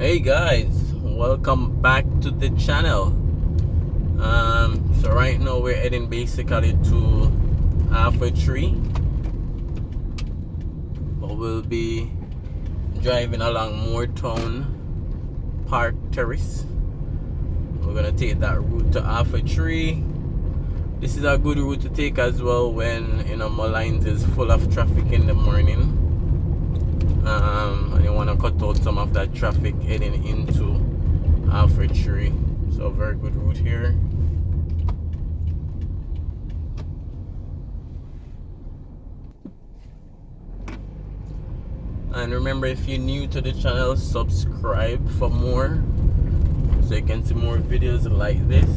Hey guys, welcome back to the channel. So right now we're heading basically to Halfway Tree, but we'll be driving along Moortown Park Terrace. We're gonna take that route to Halfway Tree. This is a good route to take as well when MOLYNES is full of traffic in the morning. And you want to cut out some of that traffic heading into Halfway Tree. So very good route here. And remember, if you're new to the channel, subscribe for more so you can see more videos like this.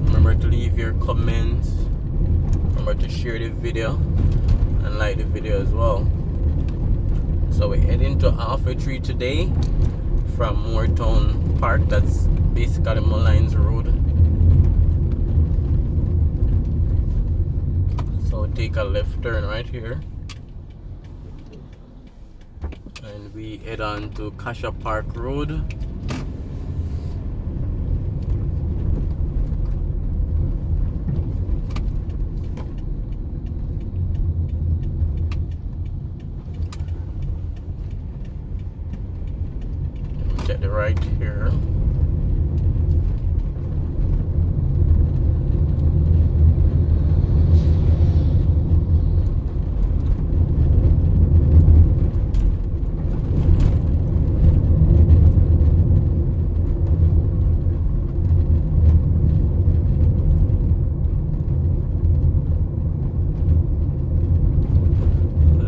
Remember to leave your comments. Remember to share the video and like the video as well. So we're heading to Halfway Tree today from Moortown Park. That's basically MOLYNES Road. So we take a left turn right here and we head on to CASSIA Park Road. Take the right here.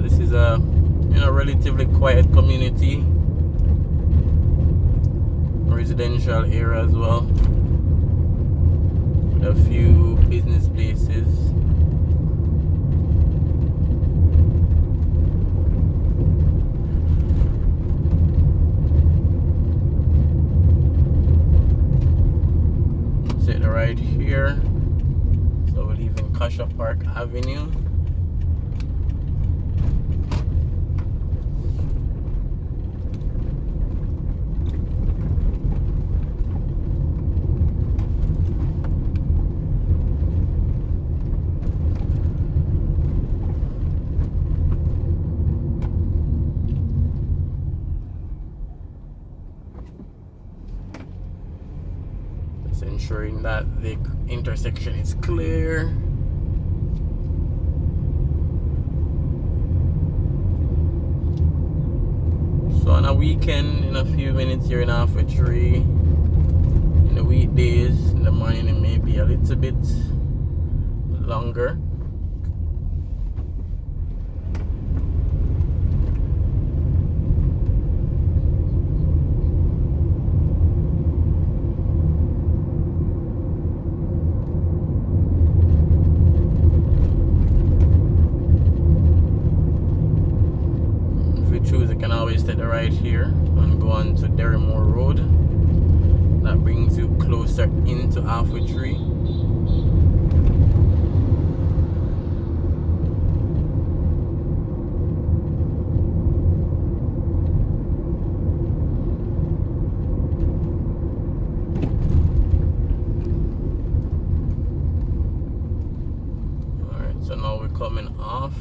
This is a relatively quiet community. Residential area as well, with a few business places. Take the right here, so we're leaving CASSIA Park Avenue. Ensuring that the intersection is clear. So on a weekend, in a few minutes you're in Halfway Tree. In the weekdays, in the morning it may be a little bit longer. Choose, you can always take the right here and go on to Derrimore Road. That brings you closer into Halfway Tree. Alright, so now we're coming off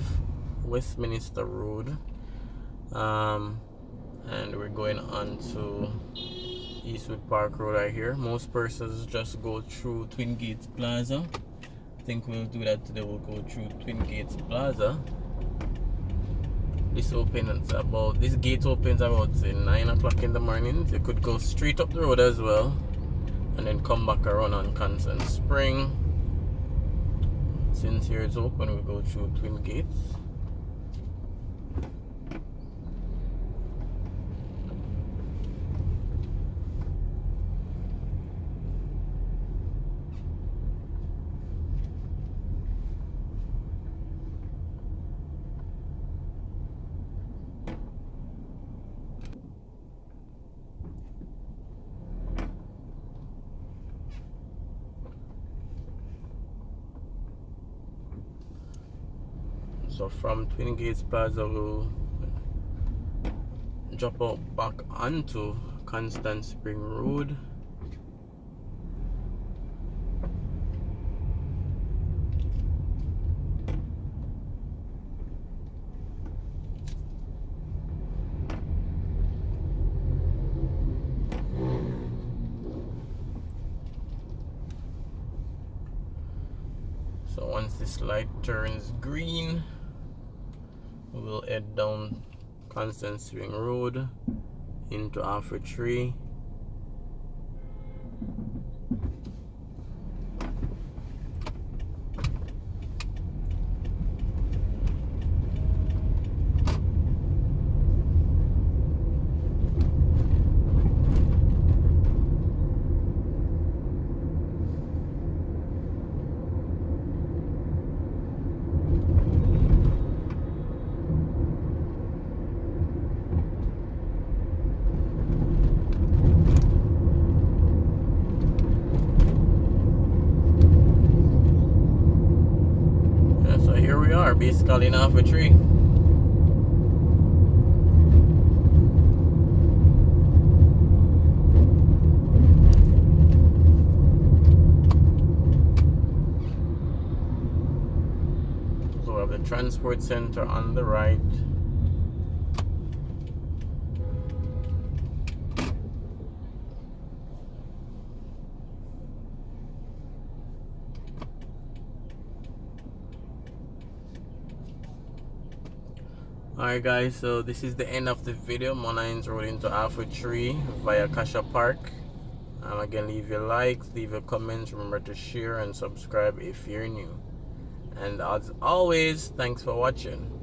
Westminster Road. And we're going on to Eastwood Park Road right here. Most persons just go through Twin Gates Plaza. I think we'll do that today. We'll go through Twin Gates Plaza. This gate opens about say 9 o'clock in the morning. You could go straight up the road as well and then come back around on Constant Spring. Since here it's open, we'll go through Twin Gates. So from Twin Gates Plaza we'll drop out back onto Constant Spring Road. So once this light turns green, we will head down Constant Spring Road into Alpha Tree. So here we are, basically in Alpha Tree. So we have the transport center on the right. Alright guys, so this is the end of the video. MOLYNES road into Alpha Tree via CASSIA Park. Again, leave your likes, leave your comments, remember to share and subscribe if you're new. And as always, thanks for watching.